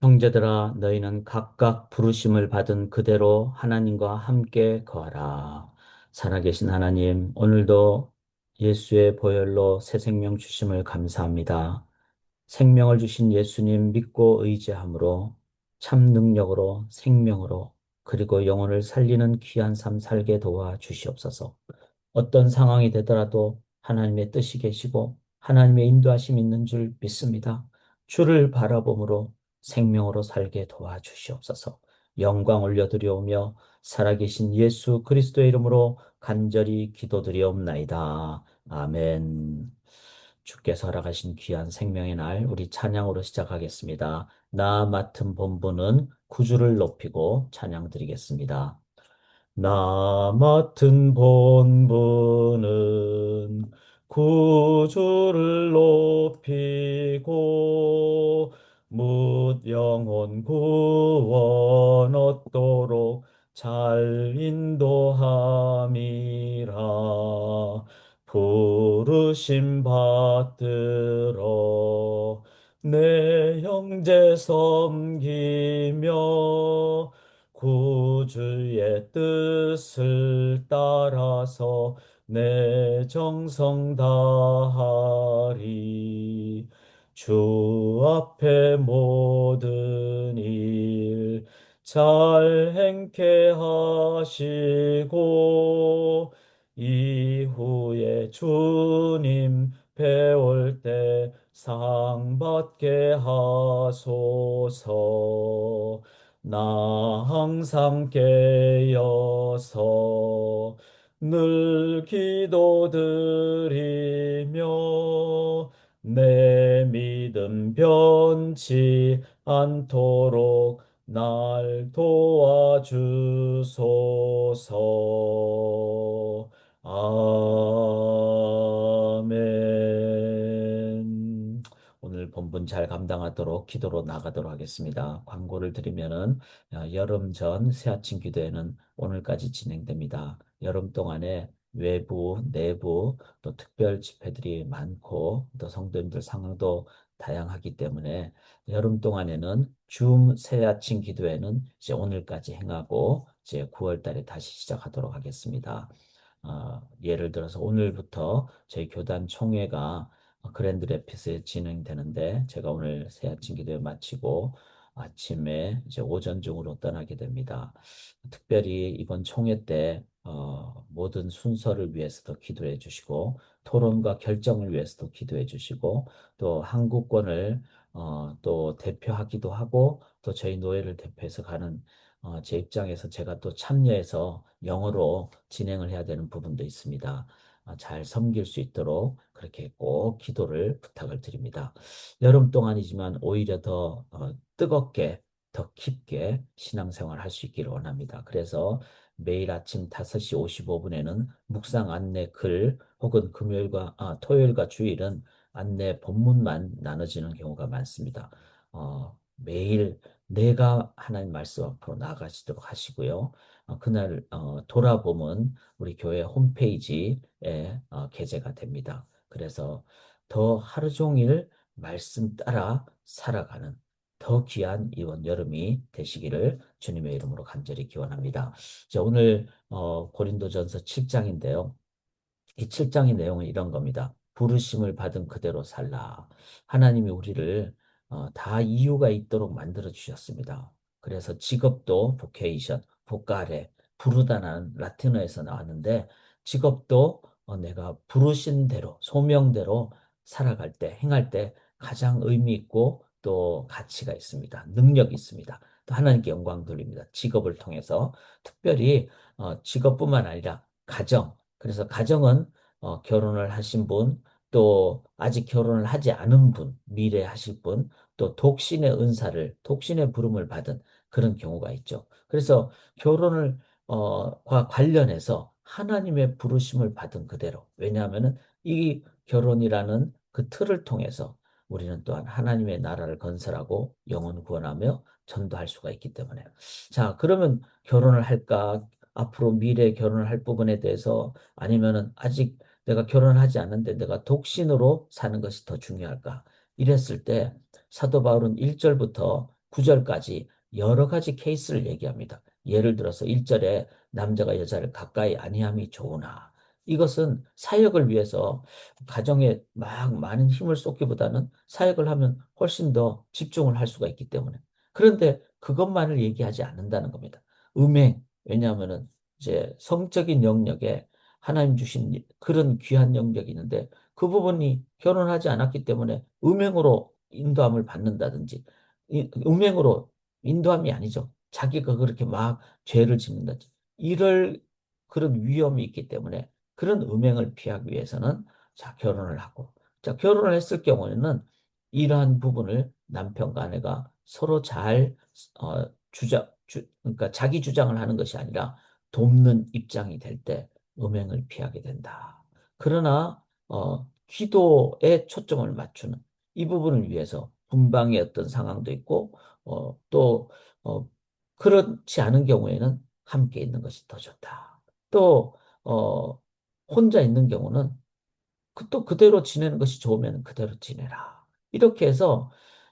형제들아, 너희는 각각 부르심을 받은 그대로 하나님과 함께 거하라. 살아계신 하나님, 오늘도 예수의 보혈로 새 생명 주심을 감사합니다. 생명을 주신 예수님 믿고 의지함으로 참 능력으로 생명으로 그리고 영혼을 살리는 귀한 삶 살게 도와 주시옵소서. 어떤 상황이 되더라도 하나님의 뜻이 계시고 하나님의 인도하심이 있는 줄 믿습니다. 주를 바라봄으로 생명으로 살게 도와주시옵소서. 영광 올려드리오며 살아계신 예수 그리스도의 이름으로 간절히 기도드리옵나이다. 아멘. 주께서 허락하신 귀한 생명의 날 우리 찬양으로 시작하겠습니다. 나 맡은 본분은 구주를 높이고 찬양 드리겠습니다. 나 맡은 본분은 구주를 높이고 묻 영혼 구원 얻도록 잘 인도함이라. 부르심 받들어 내 형제 섬기며 구주의 뜻을 따라서 내 정성 다하리. 주 앞에 모든 일 잘 행케 하시고 이후에 주님 배울 때 상 받게 하소서. 나 항상 깨어서 늘 기도드리며 내 믿음 변치 않도록 날 도와주소서. 아멘. 오늘 본분 잘 감당하도록 기도로 나가도록 하겠습니다. 광고를 드리면은 여름 전 새아침 기도회는 오늘까지 진행됩니다. 여름 동안에 외부, 내부 또 특별 집회들이 많고 또 성도님들 상황도 다양하기 때문에 여름 동안에는 줌 새아침 기도회는 이제 오늘까지 행하고 이제 9월 달에 다시 시작하도록 하겠습니다. 예를 들어서 오늘부터 저희 교단 총회가 그랜드 레피스에 진행되는데 제가 오늘 새 아침 기도회 마치고 아침에 이제 오전 중으로 떠나게 됩니다. 특별히 이번 총회 때 모든 순서를 위해서도 기도해 주시고 토론과 결정을 위해서도 기도해 주시고 또 한국권을 또 대표하기도 하고 또 저희 노회를 대표해서 가는 제 입장에서 제가 또 참여해서 영어로 진행을 해야 되는 부분도 있습니다. 잘 섬길 수 있도록 그렇게 꼭 기도를 부탁을 드립니다. 여름 동안이지만 오히려 더 뜨겁게 더 깊게 신앙생활 할 수 있기를 원합니다. 그래서 매일 아침 5시 55분에는 묵상 안내 글 혹은 토요일과 주일은 안내 본문만 나눠지는 경우가 많습니다. 매일 내가 하나님 말씀 앞으로 나아가시도록 하시고요. 그날 돌아보면 우리 교회 홈페이지에 게재가 됩니다. 그래서 더 하루 종일 말씀 따라 살아가는 더 귀한 이번 여름이 되시기를 주님의 이름으로 간절히 기원합니다. 자, 오늘 고린도전서 7장인데요. 이 7장의 내용은 이런 겁니다. 부르심을 받은 그대로 살라. 하나님이 우리를 다 이유가 있도록 만들어 주셨습니다. 그래서 직업도 보케이션, 보카레, 부르다는 라틴어에서 나왔는데 직업도 내가 부르신 대로, 소명대로 살아갈 때, 행할 때 가장 의미 있고 또 가치가 있습니다. 능력이 있습니다. 또 하나님께 영광 돌립니다. 직업을 통해서 특별히 직업뿐만 아니라 가정, 그래서 가정은 결혼을 하신 분, 또 아직 결혼을 하지 않은 분, 미래 하실 분, 또 독신의 부름을 받은 그런 경우가 있죠. 그래서 결혼을 과 관련해서 하나님의 부르심을 받은 그대로. 왜냐하면은 이 결혼이라는 그 틀을 통해서 우리는 또한 하나님의 나라를 건설하고 영혼 구원하며 전도할 수가 있기 때문에. 자, 그러면 결혼을 할까? 앞으로 미래 결혼을 할 부분에 대해서 아니면은 아직 내가 결혼하지 않는데 내가 독신으로 사는 것이 더 중요할까? 이랬을 때 사도 바울은 1절부터 9절까지 여러 가지 케이스를 얘기합니다. 예를 들어서 1절에 남자가 여자를 가까이 아니함이 좋으나 이것은 사역을 위해서 가정에 막 많은 힘을 쏟기보다는 사역을 하면 훨씬 더 집중을 할 수가 있기 때문에. 그런데 그것만을 얘기하지 않는다는 겁니다. 음행, 왜냐하면은 이제 성적인 영역에 하나님 주신 그런 귀한 영역이 있는데 그 부분이 결혼하지 않았기 때문에 음행으로 인도함을 받는다든지 음행으로 인도함이 아니죠. 자기가 그렇게 막 죄를 짓는다든지 이럴 그런 위험이 있기 때문에 그런 음행을 피하기 위해서는 자 결혼을 하고 자 결혼을 했을 경우에는 이러한 부분을 남편과 아내가 서로 잘 그러니까 자기 주장을 하는 것이 아니라 돕는 입장이 될 때 음행을 피하게 된다. 그러나 기도에 초점을 맞추는 이 부분을 위해서 분방의 어떤 상황도 있고 또 그렇지 않은 경우에는 함께 있는 것이 더 좋다. 또 어, 혼자 있는 경우는 또 그대로 지내는 것이 좋으면 그대로 지내라. 이렇게 해서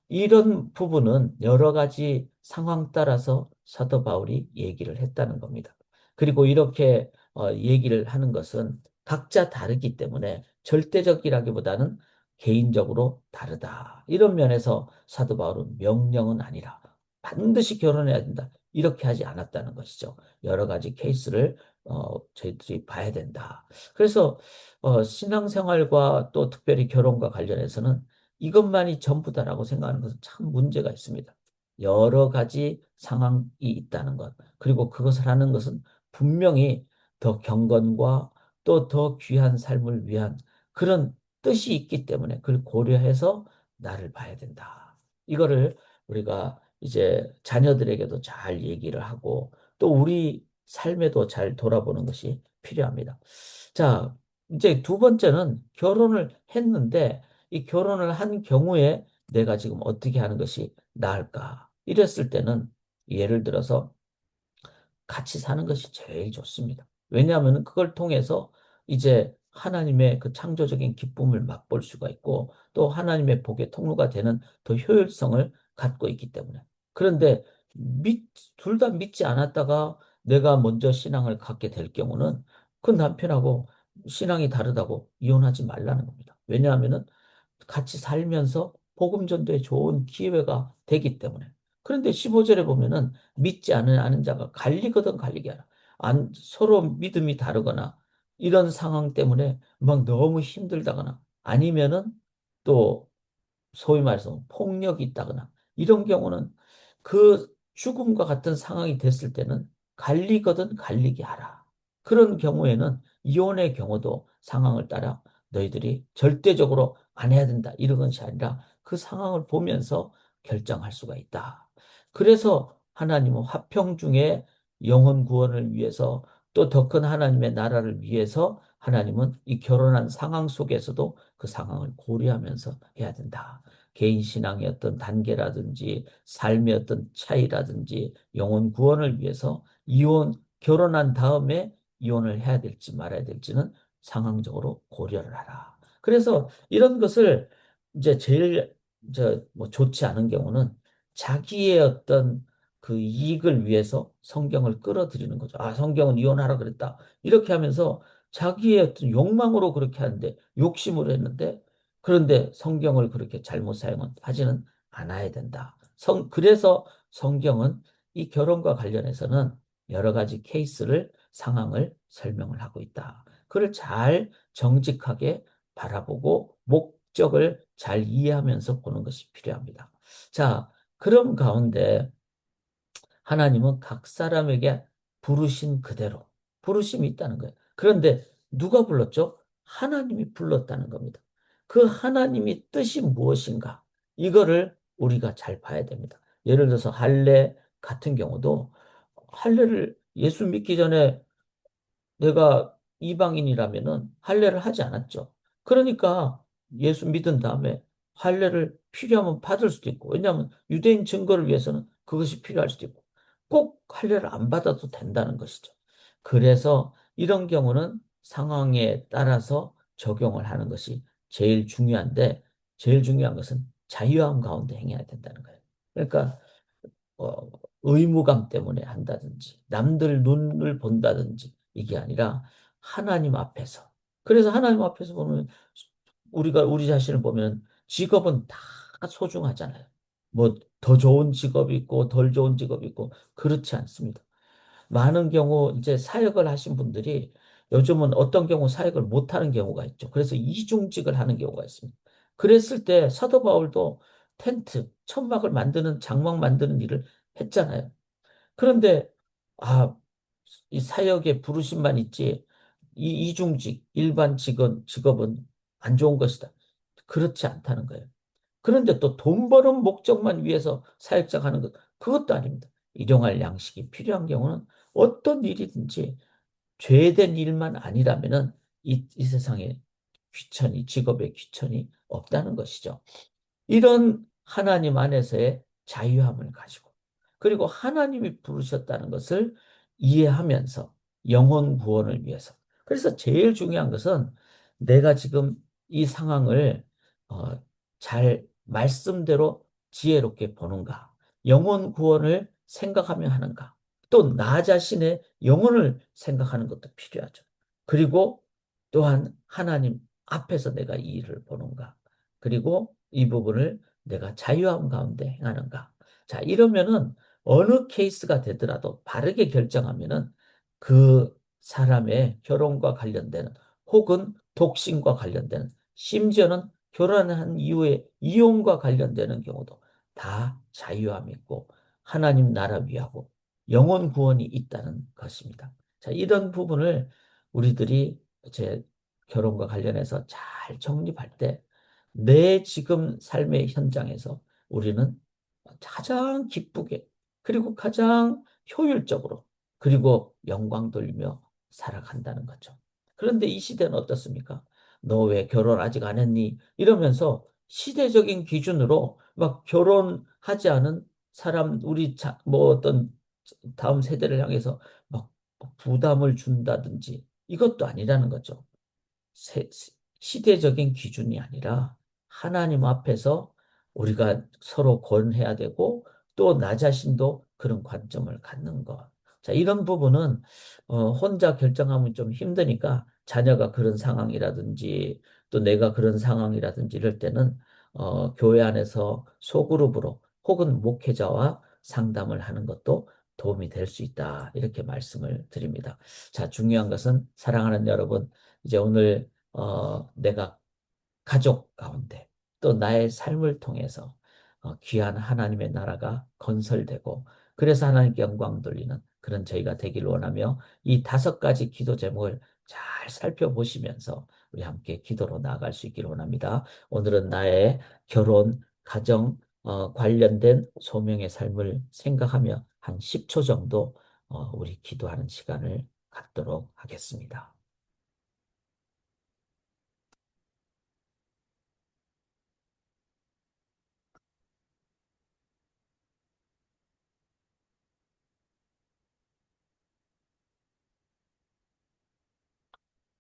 이런 부분은 여러 가지 상황 따라서 사도 바울이 얘기를 했다는 겁니다. 그리고 이렇게 얘기를 하는 것은 각자 다르기 때문에 절대적이라기보다는 개인적으로 다르다. 이런 면에서 사도 바울은 명령은 아니라 반드시 결혼해야 된다. 이렇게 하지 않았다는 것이죠. 여러 가지 케이스를 저희들이 봐야 된다. 그래서 신앙생활과 또 특별히 결혼과 관련해서는 이것만이 전부다라고 생각하는 것은 참 문제가 있습니다. 여러 가지 상황이 있다는 것, 그리고 그것을 하는 것은 분명히 더 경건과 또 더 귀한 삶을 위한 그런 뜻이 있기 때문에 그걸 고려해서 나를 봐야 된다. 이거를 우리가 이제 자녀들에게도 잘 얘기를 하고 또 우리 삶에도 잘 돌아보는 것이 필요합니다. 자, 이제 두 번째는 결혼을 했는데 이 결혼을 한 경우에 내가 지금 어떻게 하는 것이 나을까? 이랬을 때는 예를 들어서 같이 사는 것이 제일 좋습니다. 왜냐하면 그걸 통해서 이제 하나님의 그 창조적인 기쁨을 맛볼 수가 있고 또 하나님의 복의 통로가 되는 더 효율성을 갖고 있기 때문에. 그런데 둘 다 믿지 않았다가 내가 먼저 신앙을 갖게 될 경우는 그 남편하고 신앙이 다르다고 이혼하지 말라는 겁니다. 왜냐하면은 같이 살면서 복음 전도에 좋은 기회가 되기 때문에. 그런데 15절에 보면은 믿지 않은 자가 갈리거든 갈리게 하라. 서로 믿음이 다르거나 이런 상황 때문에 막 너무 힘들다거나 아니면은 또 소위 말해서 폭력이 있다거나 이런 경우는 그 죽음과 같은 상황이 됐을 때는 갈리거든 갈리게 하라. 그런 경우에는 이혼의 경우도 상황을 따라 너희들이 절대적으로 안 해야 된다. 이런 것이 아니라 그 상황을 보면서 결정할 수가 있다. 그래서 하나님은 화평 중에 영혼 구원을 위해서 또 더 큰 하나님의 나라를 위해서 하나님은 이 결혼한 상황 속에서도 그 상황을 고려하면서 해야 된다. 개인 신앙의 어떤 단계라든지 삶의 어떤 차이라든지 영혼 구원을 위해서 결혼한 다음에 이혼을 해야 될지 말아야 될지는 상황적으로 고려를 하라. 그래서 이런 것을 이제 제일 뭐 좋지 않은 경우는 자기의 어떤 그 이익을 위해서 성경을 끌어들이는 거죠. 아, 성경은 이혼하라 그랬다. 이렇게 하면서 자기의 어떤 욕망으로 그렇게 하는데 욕심으로 했는데 그런데 성경을 그렇게 잘못 사용하지는 않아야 된다. 그래서 성경은 이 결혼과 관련해서는 여러 가지 케이스를, 상황을 설명을 하고 있다. 그걸 잘 정직하게 바라보고 목적을 잘 이해하면서 보는 것이 필요합니다. 자, 그런 가운데 하나님은 각 사람에게 부르신 그대로 부르심이 있다는 거예요. 그런데 누가 불렀죠? 하나님이 불렀다는 겁니다. 그 하나님이 뜻이 무엇인가? 이거를 우리가 잘 봐야 됩니다. 예를 들어서 할례 같은 경우도 할례를 예수 믿기 전에 내가 이방인이라면은 할례를 하지 않았죠. 그러니까 예수 믿은 다음에 할례를 필요하면 받을 수도 있고, 왜냐하면 유대인 증거를 위해서는 그것이 필요할 수도 있고, 꼭 할례를 안 받아도 된다는 것이죠. 그래서 이런 경우는 상황에 따라서 적용을 하는 것이 제일 중요한데, 제일 중요한 것은 자유함 가운데 행해야 된다는 거예요. 그러니까 의무감 때문에 한다든지 남들 눈을 본다든지 이게 아니라 하나님 앞에서. 그래서 하나님 앞에서 보면 우리가 우리 자신을 보면 직업은 다 소중하잖아요. 뭐 더 좋은 직업이 있고 덜 좋은 직업이 있고 그렇지 않습니다. 많은 경우 이제 사역을 하신 분들이 요즘은 어떤 경우 사역을 못 하는 경우가 있죠. 그래서 이중직을 하는 경우가 있습니다. 그랬을 때 사도 바울도 텐트, 천막을 만드는 장막 만드는 일을 했잖아요. 그런데 아, 이 사역에 부르심만 있지 이 이중직, 일반 직업은 안 좋은 것이다. 그렇지 않다는 거예요. 그런데 또 돈 버는 목적만 위해서 사역자 하는 것, 그것도 아닙니다. 일용할 양식이 필요한 경우는 어떤 일이든지 죄된 일만 아니라면은 이 세상에 직업에 귀천이 없다는 것이죠. 이런 하나님 안에서의 자유함을 가지고 그리고 하나님이 부르셨다는 것을 이해하면서 영혼 구원을 위해서. 그래서 제일 중요한 것은 내가 지금 이 상황을 잘 말씀대로 지혜롭게 보는가, 영혼 구원을 생각하며 하는가, 또 나 자신의 영혼을 생각하는 것도 필요하죠. 그리고 또한 하나님 앞에서 내가 이 일을 보는가, 그리고 이 부분을 내가 자유함 가운데 행하는가. 자, 이러면은 어느 케이스가 되더라도 바르게 결정하면은 그 사람의 결혼과 관련되는 혹은 독신과 관련되는 심지어는 결혼한 이후에 이혼과 관련되는 경우도 다 자유함이 있고 하나님 나라 위하고 영혼 구원이 있다는 것입니다. 자, 이런 부분을 우리들이 제 결혼과 관련해서 잘 정립할 때 내 지금 삶의 현장에서 우리는 가장 기쁘게 그리고 가장 효율적으로 그리고 영광 돌리며 살아간다는 거죠. 그런데 이 시대는 어떻습니까? 너 왜 결혼 아직 안 했니? 이러면서 시대적인 기준으로 막 결혼하지 않은 사람 뭐 어떤 다음 세대를 향해서 막 부담을 준다든지 이것도 아니라는 거죠. 시대적인 기준이 아니라 하나님 앞에서 우리가 서로 권해야 되고 또 나 자신도 그런 관점을 갖는 것. 자, 이런 부분은 혼자 결정하면 좀 힘드니까 자녀가 그런 상황이라든지 또 내가 그런 상황이라든지 이럴 때는 교회 안에서 소그룹으로 혹은 목회자와 상담을 하는 것도 도움이 될 수 있다. 이렇게 말씀을 드립니다. 자, 중요한 것은 사랑하는 여러분, 이제 오늘 내가 가족 가운데 또 나의 삶을 통해서 귀한 하나님의 나라가 건설되고 그래서 하나님께 영광 돌리는 그런 저희가 되길 원하며 이 다섯 가지 기도 제목을 잘 살펴보시면서 우리 함께 기도로 나아갈 수 있기를 원합니다. 오늘은 나의 결혼, 가정 관련된 소명의 삶을 생각하며 한 10초 정도 우리 기도하는 시간을 갖도록 하겠습니다.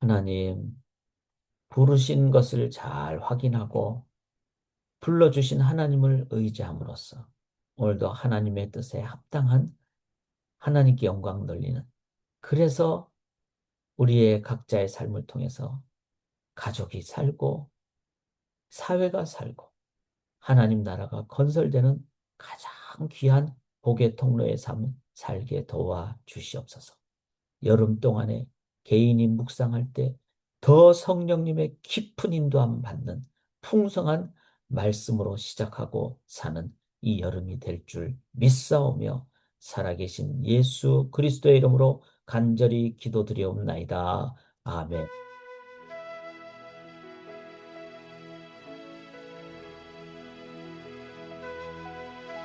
하나님, 부르신 것을 잘 확인하고 불러주신 하나님을 의지함으로써 오늘도 하나님의 뜻에 합당한 하나님께 영광 돌리는 그래서 우리의 각자의 삶을 통해서 가족이 살고 사회가 살고 하나님 나라가 건설되는 가장 귀한 복의 통로의 삶 살게 도와 주시옵소서. 여름 동안에 개인이 묵상할 때 더 성령님의 깊은 인도함 받는 풍성한 말씀으로 시작하고 사는 이 여름이 될 줄 믿사오며 살아계신 예수 그리스도의 이름으로 간절히 기도드리옵나이다. 아멘.